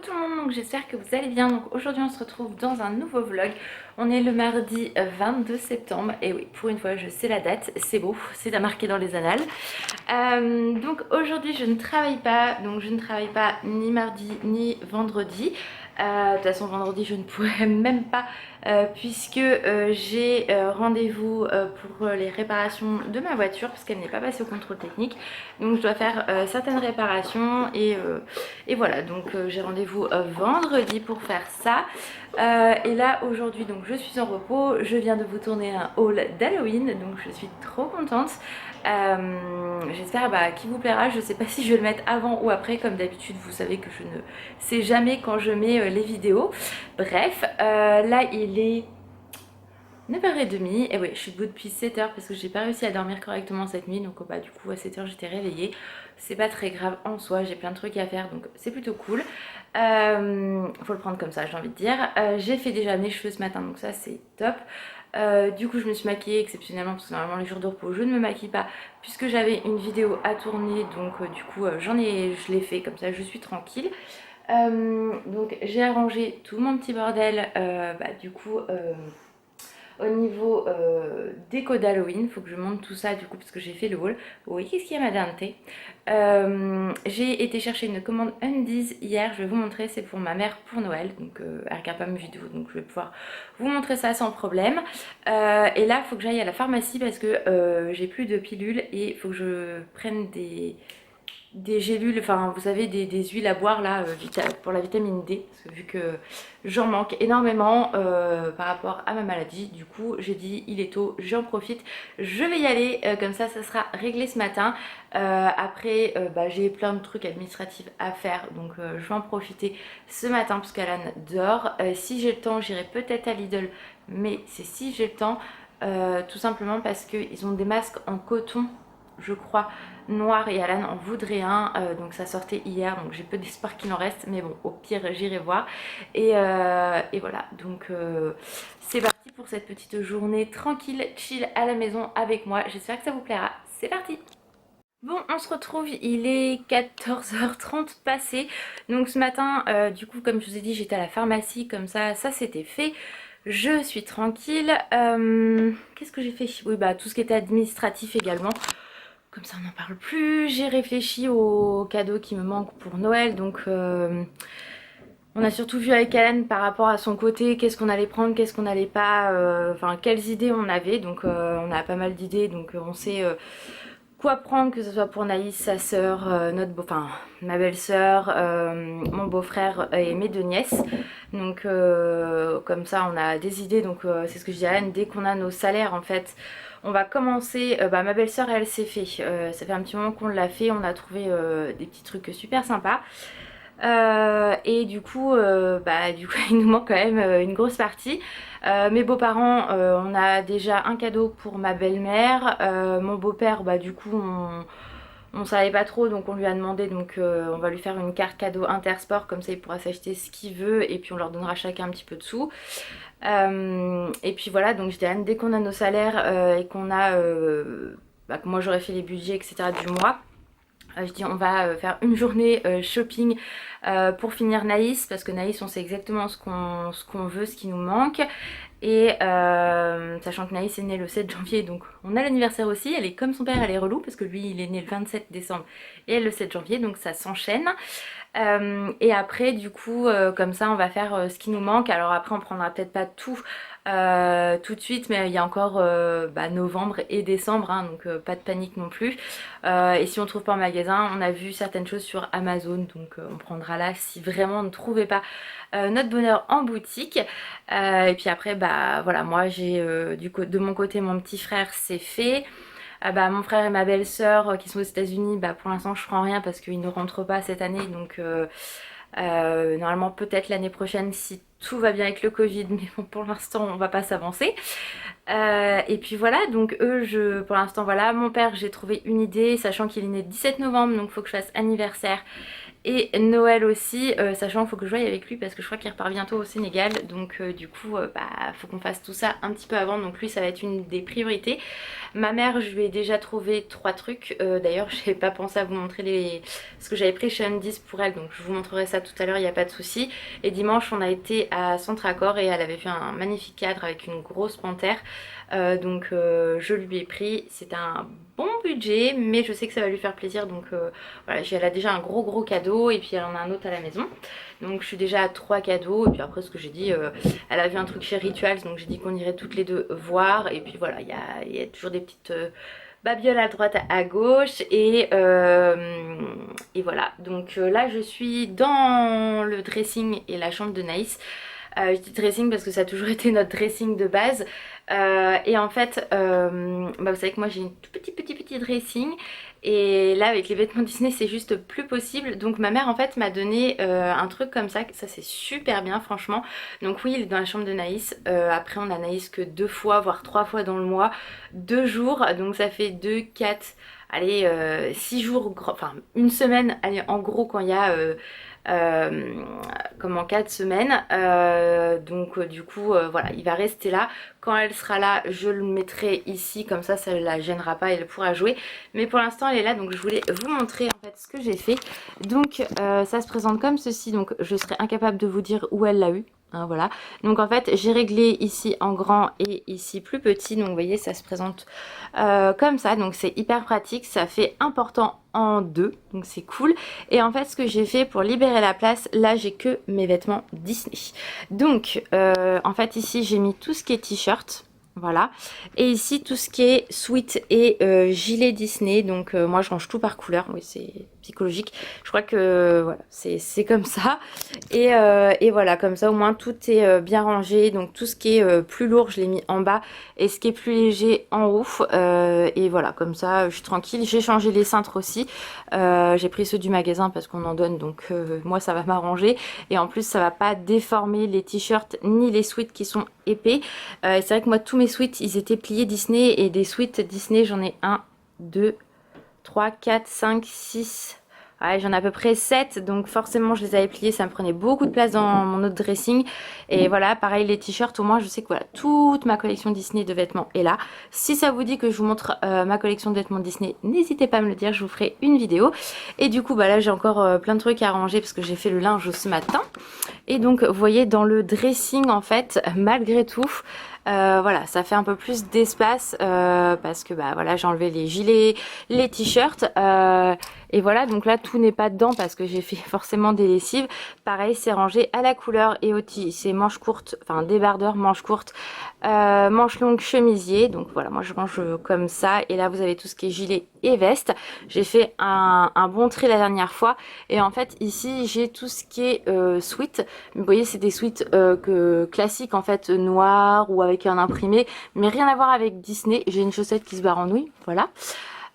tout le monde, donc j'espère que vous allez bien. Donc aujourd'hui on se retrouve dans un nouveau vlog. On est le mardi 22 septembre et oui, pour une fois je sais la date, c'est beau, c'est à marquer dans les annales. Donc aujourd'hui je ne travaille pas, donc je ne travaille pas ni mardi ni vendredi. De toute façon vendredi je ne pourrais même pas puisque j'ai rendez-vous pour les réparations de ma voiture puisqu'elle n'est pas passée au contrôle technique. Donc je dois faire certaines réparations et voilà, donc j'ai rendez-vous vendredi pour faire ça. Et là aujourd'hui donc je suis en repos, je viens de vous tourner un haul d'Halloween, donc je suis trop contente. J'espère qu'il vous plaira. Je sais pas si je vais le mettre avant ou après, comme d'habitude vous savez que je ne sais jamais quand je mets les vidéos. Bref, là il est 9h30 et oui je suis debout depuis 7h parce que j'ai pas réussi à dormir correctement cette nuit, donc du coup à 7h j'étais réveillée. C'est pas très grave en soi, j'ai plein de trucs à faire donc c'est plutôt cool. Faut le prendre comme ça, j'ai envie de dire. J'ai fait déjà mes cheveux ce matin, donc ça c'est top. Du coup je me suis maquillée exceptionnellement parce que normalement les jours de repos je ne me maquille pas puisque j'avais une vidéo à tourner, donc du coup je l'ai fait comme ça, je suis tranquille. Donc j'ai arrangé tout mon petit bordel du coup au niveau déco d'Halloween. Faut que je monte tout ça du coup parce que j'ai fait le haul. Oui, qu'est-ce qu'il y a madame T? J'ai été chercher une commande Undies hier, je vais vous montrer, c'est pour ma mère pour Noël, donc elle regarde pas mes vidéos donc je vais pouvoir vous montrer ça sans problème. Et là il faut que j'aille à la pharmacie parce que j'ai plus de pilules et il faut que je prenne des gélules, enfin vous savez des huiles à boire là pour la vitamine D, parce que vu que j'en manque énormément par rapport à ma maladie, du coup j'ai dit il est tôt, j'en profite, je vais y aller, comme ça sera réglé ce matin. Après j'ai plein de trucs administratifs à faire, donc je vais en profiter ce matin parce qu'Alan dort. Si j'ai le temps j'irai peut-être à Lidl, mais c'est si j'ai le temps, tout simplement parce qu'ils ont des masques en coton je crois noir et Alan en voudrait un, donc ça sortait hier, donc j'ai peu d'espoir qu'il en reste, mais bon au pire j'irai voir. Et voilà, donc c'est parti pour cette petite journée tranquille, chill à la maison avec moi. J'espère que ça vous plaira, c'est parti. Bon, on se retrouve, il est 14h30 passé. Donc ce matin, du coup, comme je vous ai dit, j'étais à la pharmacie, comme ça c'était fait. Je suis tranquille. Qu'est-ce que j'ai fait? Oui, tout ce qui était administratif également. Comme ça, on n'en parle plus. J'ai réfléchi aux cadeaux qui me manquent pour Noël. Donc, on a surtout vu avec Alan par rapport à son côté, qu'est-ce qu'on allait prendre, qu'est-ce qu'on n'allait pas, enfin quelles idées on avait. Donc on a pas mal d'idées, donc on sait quoi prendre, que ce soit pour Naïs, sa sœur, ma belle-sœur, mon beau-frère et mes deux nièces. Donc comme ça on a des idées, donc c'est ce que je dis à Alan, dès qu'on a nos salaires en fait, on va commencer. Ma belle-sœur elle s'est fait, ça fait un petit moment qu'on l'a fait, on a trouvé des petits trucs super sympas. Et du coup, il nous manque quand même une grosse partie. Mes beaux-parents, on a déjà un cadeau pour ma belle-mère. Mon beau-père, du coup, on savait pas trop, donc on lui a demandé, donc on va lui faire une carte cadeau Intersport, comme ça il pourra s'acheter ce qu'il veut et puis on leur donnera chacun un petit peu de sous. Et puis voilà, donc je dis Anne, dès qu'on a nos salaires et qu'on a, que moi j'aurais fait les budgets, etc. du mois. Je dis on va faire une journée shopping pour finir Naïs, parce que Naïs on sait exactement ce qu'on veut, ce qui nous manque. Et sachant que Naïs est née le 7 janvier, donc on a l'anniversaire aussi. Elle est comme son père, elle est relou parce que lui il est né le 27 décembre et elle le 7 janvier, donc ça s'enchaîne. Et après du coup comme ça on va faire ce qui nous manque. Alors après on prendra peut-être pas tout tout de suite, mais il y a encore novembre et décembre, hein, donc pas de panique non plus. Et si on trouve pas en magasin, on a vu certaines choses sur Amazon, donc on prendra là si vraiment on ne trouvait pas notre bonheur en boutique. Et puis après voilà, moi j'ai de mon côté mon petit frère c'est fait. Mon frère et ma belle-sœur qui sont aux États-Unis, pour l'instant je prends rien parce qu'ils ne rentrent pas cette année, donc normalement peut-être l'année prochaine si tout va bien avec le Covid, mais bon, pour l'instant on va pas s'avancer. Et puis voilà, donc eux, pour l'instant voilà, mon père j'ai trouvé une idée, sachant qu'il est né le 17 novembre, donc il faut que je fasse anniversaire et Noël aussi, sachant qu'il faut que je voie avec lui parce que je crois qu'il repart bientôt au Sénégal. Donc du coup, bah, faut qu'on fasse tout ça un petit peu avant. Donc lui, ça va être une des priorités. Ma mère, je lui ai déjà trouvé 3 trucs. D'ailleurs, je n'ai pas pensé à vous montrer ce que j'avais pris chez Undies pour elle. Donc je vous montrerai ça tout à l'heure, il n'y a pas de souci. Et dimanche, on a été à Centre Accor et elle avait vu un magnifique cadre avec une grosse panthère. Donc je lui ai pris. C'est un bon budget, mais je sais que ça va lui faire plaisir. Donc voilà, elle a déjà un gros cadeau et puis elle en a un autre à la maison. Donc je suis déjà à 3 cadeaux. Et puis après, ce que j'ai dit, elle a vu un truc chez Rituals, donc j'ai dit qu'on irait toutes les deux voir. Et puis voilà, il y a toujours des petites babioles à droite, à gauche. Et voilà, donc là je suis dans le dressing et la chambre de Naïs. Je dis dressing parce que ça a toujours été notre dressing de base. Et en fait, bah vous savez que moi j'ai une tout petit dressing. Et là avec les vêtements Disney c'est juste plus possible. Donc ma mère en fait m'a donné un truc comme ça. Ça c'est super bien franchement. Donc oui il est dans la chambre de Naïs. Après on a Naïs que 2 fois voire 3 fois dans le mois. 2 jours. Donc ça fait 2, 4... Allez, 6 jours, enfin une semaine, allez en gros quand il y a comme en 4 semaines. Donc du coup voilà, il va rester là. Quand elle sera là, je le mettrai ici, comme ça ne la gênera pas, elle pourra jouer. Mais pour l'instant elle est là, donc je voulais vous montrer en fait ce que j'ai fait. Donc ça se présente comme ceci, donc je serai incapable de vous dire où elle l'a eu. Hein, voilà, donc en fait j'ai réglé ici en grand et ici plus petit, donc vous voyez ça se présente comme ça, donc c'est hyper pratique, ça fait important en deux, donc c'est cool. Et en fait ce que j'ai fait pour libérer la place, là j'ai que mes vêtements Disney, donc en fait ici j'ai mis tout ce qui est t-shirt. Voilà, et ici tout ce qui est sweat et gilet Disney, donc moi je range tout par couleur, oui c'est psychologique, je crois que voilà, c'est comme ça, et voilà, comme ça au moins tout est bien rangé, donc tout ce qui est plus lourd je l'ai mis en bas, et ce qui est plus léger en haut, et voilà, comme ça je suis tranquille. J'ai changé les cintres aussi, j'ai pris ceux du magasin parce qu'on en donne, donc moi ça va m'arranger, et en plus ça va pas déformer les t-shirts ni les sweats qui sont épais. C'est vrai que moi tous mes sweats ils étaient pliés Disney, et des sweats Disney j'en ai 1, 2, 3, 4, 5, 6... Ouais, j'en ai à peu près 7, donc forcément je les avais pliés, ça me prenait beaucoup de place dans mon autre dressing. Et voilà, pareil les t-shirts, au moins je sais que voilà, toute ma collection Disney de vêtements est là. Si ça vous dit que je vous montre ma collection de vêtements Disney, n'hésitez pas à me le dire, je vous ferai une vidéo. Et du coup, bah là j'ai encore plein de trucs à ranger parce que j'ai fait le linge ce matin. Et donc vous voyez dans le dressing en fait, malgré tout, voilà, ça fait un peu plus d'espace parce que bah voilà, j'ai enlevé les gilets, les t-shirts, et voilà, donc là tout n'est pas dedans parce que j'ai fait forcément des lessives. Pareil, c'est rangé à la couleur et au c'est manches courtes, enfin débardeur, manches courtes, manches longues, chemisier. Donc voilà, moi je range comme ça. Et là vous avez tout ce qui est gilet et veste. J'ai fait un bon tri la dernière fois, et en fait ici j'ai tout ce qui est sweat. Vous voyez, c'est des sweats classiques en fait, noirs ou avec un imprimé, mais rien à voir avec Disney. J'ai une chaussette qui se barre en nouille, voilà.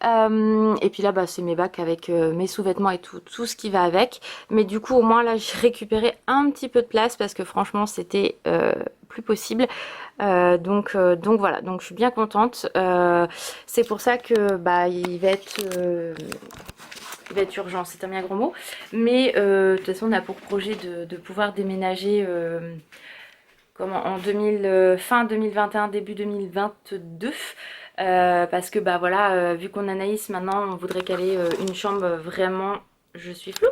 Et puis là bah, c'est mes bacs avec mes sous-vêtements et tout ce qui va avec. Mais du coup au moins là j'ai récupéré un petit peu de place parce que franchement c'était plus possible. Donc voilà, donc je suis bien contente. C'est pour ça que bah il va être urgent, c'est un bien gros mot, mais de toute façon on a pour projet de pouvoir déménager en fin 2021, début 2022. Parce que bah voilà, vu qu'on a Naïs maintenant, on voudrait qu'elle ait une chambre vraiment, je suis floue,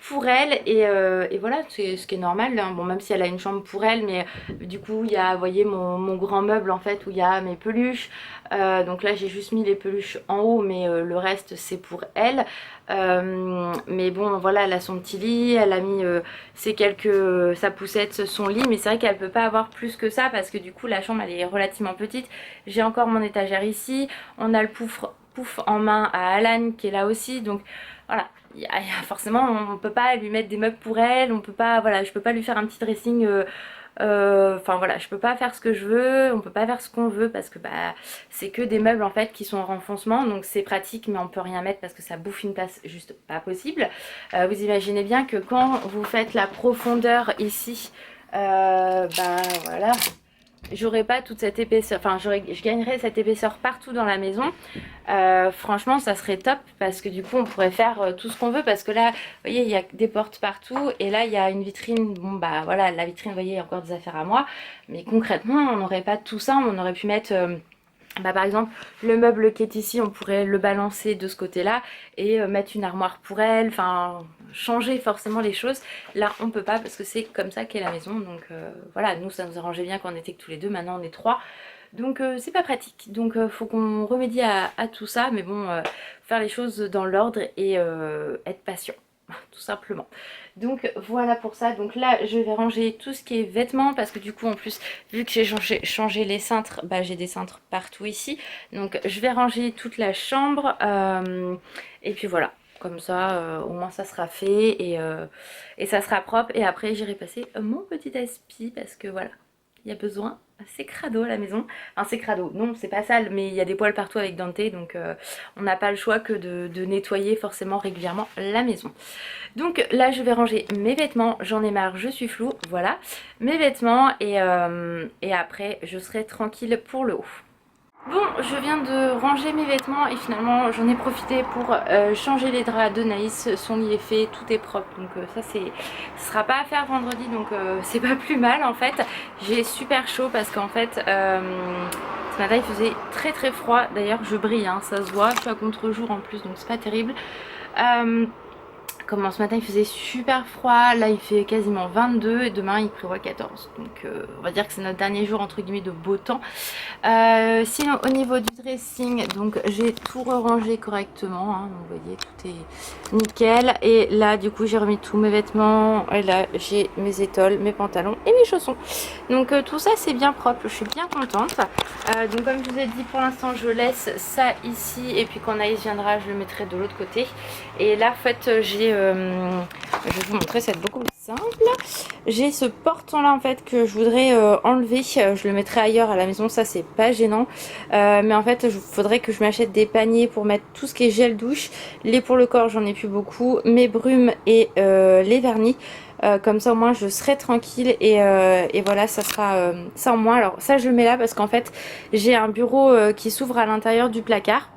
pour elle, et voilà, c'est ce qui est normal, hein. Bon, même si elle a une chambre pour elle, mais du coup il y a, vous voyez, mon grand meuble en fait où il y a mes peluches, donc là j'ai juste mis les peluches en haut, mais le reste c'est pour elle. Mais bon voilà, elle a son petit lit, elle a mis sa poussette, son lit, mais c'est vrai qu'elle peut pas avoir plus que ça parce que du coup la chambre elle est relativement petite. J'ai encore mon étagère ici, on a le pouf en main à Alan qui est là aussi, donc voilà, forcément on peut pas lui mettre des meubles pour elle, on peut pas, voilà, je peux pas lui faire un petit dressing, enfin voilà, je peux pas faire ce que je veux, on peut pas faire ce qu'on veut parce que bah c'est que des meubles en fait qui sont en renfoncement, donc c'est pratique mais on peut rien mettre parce que ça bouffe une place juste pas possible. Vous imaginez bien que quand vous faites la profondeur ici bah voilà, j'aurais pas toute cette épaisseur, enfin je gagnerais cette épaisseur partout dans la maison. Franchement ça serait top parce que du coup on pourrait faire tout ce qu'on veut, parce que là vous voyez il y a des portes partout et là il y a une vitrine. Bon bah voilà, la vitrine vous voyez il y a encore des affaires à moi, mais concrètement on n'aurait pas tout ça. On aurait pu mettre bah, par exemple le meuble qui est ici, on pourrait le balancer de ce côté là et mettre une armoire pour elle, enfin changer forcément les choses. Là on peut pas parce que c'est comme ça qu'est la maison. Donc voilà, nous ça nous arrangeait bien quand on était que tous les deux, maintenant on est trois, donc c'est pas pratique. Donc faut qu'on remédie à tout ça, mais bon, faire les choses dans l'ordre et être patient tout simplement. Donc voilà pour ça. Donc là je vais ranger tout ce qui est vêtements, parce que du coup en plus vu que j'ai changé les cintres, bah j'ai des cintres partout ici, donc je vais ranger toute la chambre et puis voilà, comme ça au moins ça sera fait et ça sera propre. Et après j'irai passer mon petit aspi parce que voilà, il y a besoin. C'est crado la maison, enfin c'est crado, non c'est pas sale, mais il y a des poils partout avec Dante, donc on n'a pas le choix que de nettoyer forcément régulièrement la maison. Donc là je vais ranger mes vêtements, j'en ai marre, je suis floue, voilà mes vêtements et après je serai tranquille pour le haut. Bon, je viens de ranger mes vêtements et finalement j'en ai profité pour changer les draps de Naïs. Son lit est fait, tout est propre, donc ça ce sera pas à faire vendredi, donc c'est pas plus mal en fait. J'ai super chaud parce qu'en fait ce matin il faisait très très froid. D'ailleurs je brille, hein, ça se voit, je suis à contre-jour en plus, donc c'est pas terrible. Comment ce matin il faisait super froid, là il fait quasiment 22 et demain il prévoit 14, donc on va dire que c'est notre dernier jour entre guillemets de beau temps. Sinon au niveau du dressing, donc j'ai tout rangé correctement, hein, vous voyez tout est nickel. Et là du coup j'ai remis tous mes vêtements, et là j'ai mes étoiles, mes pantalons et mes chaussons, donc tout ça c'est bien propre, je suis bien contente. Donc comme je vous ai dit, pour l'instant je laisse ça ici et puis quand Naïs viendra je le mettrai de l'autre côté. Et là en fait j'ai je vais vous montrer, c'est beaucoup plus simple. J'ai ce portant là en fait que je voudrais enlever, je le mettrai ailleurs à la maison, ça c'est pas gênant, mais en fait il faudrait que je m'achète des paniers pour mettre tout ce qui est gel douche. Les pour le corps j'en ai plus beaucoup, mes brumes et les vernis. Comme ça au moins je serai tranquille et voilà, ça sera ça en moins. Alors ça je le mets là parce qu'en fait j'ai un bureau qui s'ouvre à l'intérieur du placard.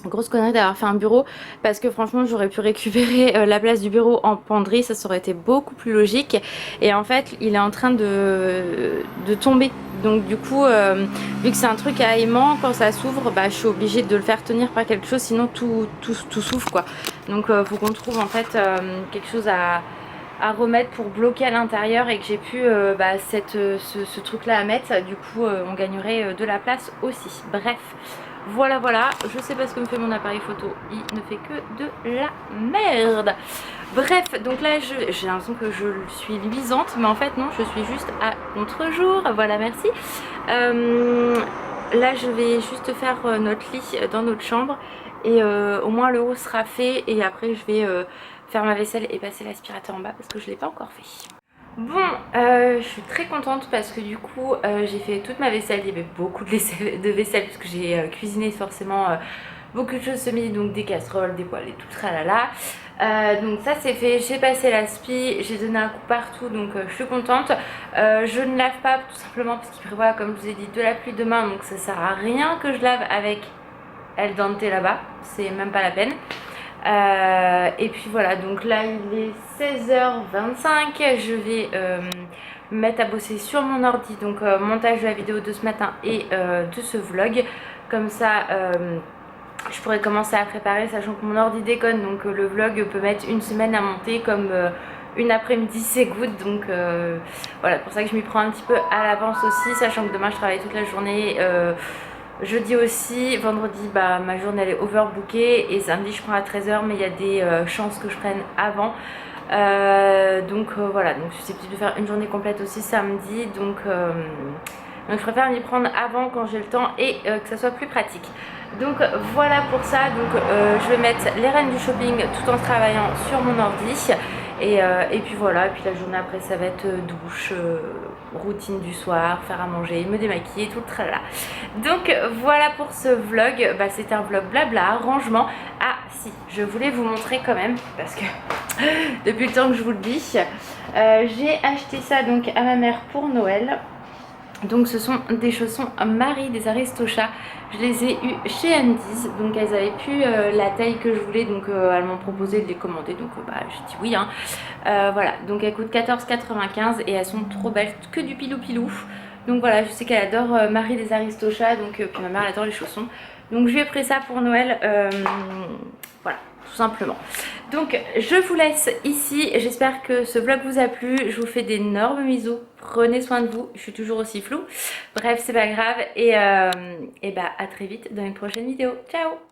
Grosse connerie d'avoir fait un bureau, parce que franchement j'aurais pu récupérer la place du bureau en penderie, ça aurait été beaucoup plus logique. Et en fait il est en train de tomber, donc du coup vu que c'est un truc à aimant, quand ça s'ouvre bah je suis obligée de le faire tenir par quelque chose, sinon tout s'ouvre quoi. Donc faut qu'on trouve en fait quelque chose à remettre pour bloquer à l'intérieur et que j'ai pu bah, ce truc là à mettre. Du coup on gagnerait de la place aussi. Bref, voilà, je sais pas ce que me fait mon appareil photo, il ne fait que de la merde. Bref, donc là j'ai l'impression que je suis luisante, mais en fait non, je suis juste à contre-jour, voilà, merci. Là je vais juste faire notre lit dans notre chambre et au moins le haut sera fait, et après je vais faire ma vaisselle et passer l'aspirateur en bas parce que je l'ai pas encore fait. Bon, je suis très contente parce que du coup j'ai fait toute ma vaisselle. Il y avait beaucoup de vaisselle parce que j'ai cuisiné forcément beaucoup de choses ce midi, donc des casseroles, des poêles et tout tralala. Donc ça c'est fait, j'ai passé l'aspi, j'ai donné un coup partout, donc je suis contente. Je ne lave pas tout simplement parce qu'il prévoit, comme je vous ai dit, de la pluie demain, donc ça sert à rien que je lave avec El Dante là-bas, c'est même pas la peine. Et puis voilà, donc là il est 16h25, je vais me mettre à bosser sur mon ordi, donc montage de la vidéo de ce matin et de ce vlog, comme ça je pourrais commencer à préparer, sachant que mon ordi déconne, donc le vlog peut mettre une semaine à monter, comme une après-midi c'est good, donc voilà, pour ça que je m'y prends un petit peu à l'avance aussi, sachant que demain je travaille toute la journée, jeudi aussi, vendredi bah ma journée elle est overbookée, et samedi je prends à 13h, mais il y a des chances que je prenne avant. Donc voilà, donc je suis susceptible de faire une journée complète aussi samedi, donc je préfère m'y prendre avant quand j'ai le temps et que ça soit plus pratique. Donc voilà pour ça, donc je vais mettre les rênes du shopping tout en travaillant sur mon ordi. Et puis voilà, et puis la journée après ça va être douche, routine du soir, faire à manger, me démaquiller, tout le tralala. Donc voilà pour ce vlog, bah, c'était un vlog blabla, rangement. Ah si, je voulais vous montrer quand même, parce que depuis le temps que je vous le dis. J'ai acheté ça donc à ma mère pour Noël. Donc ce sont des chaussons Marie des Aristochats. Je les ai eues chez Andy's, donc elles avaient plus la taille que je voulais, donc elles m'ont proposé de les commander, donc j'ai dit oui hein. Voilà, donc elles coûtent 14,95 et elles sont trop belles, que du pilou pilou. Donc voilà, je sais qu'elle adore Marie des Aristochats, donc puis ma mère elle adore les chaussons. Donc je lui ai pris ça pour Noël, voilà, tout simplement. Donc je vous laisse ici, j'espère que ce vlog vous a plu, je vous fais d'énormes bisous, prenez soin de vous, je suis toujours aussi floue, bref c'est pas grave et bah à très vite dans une prochaine vidéo, ciao.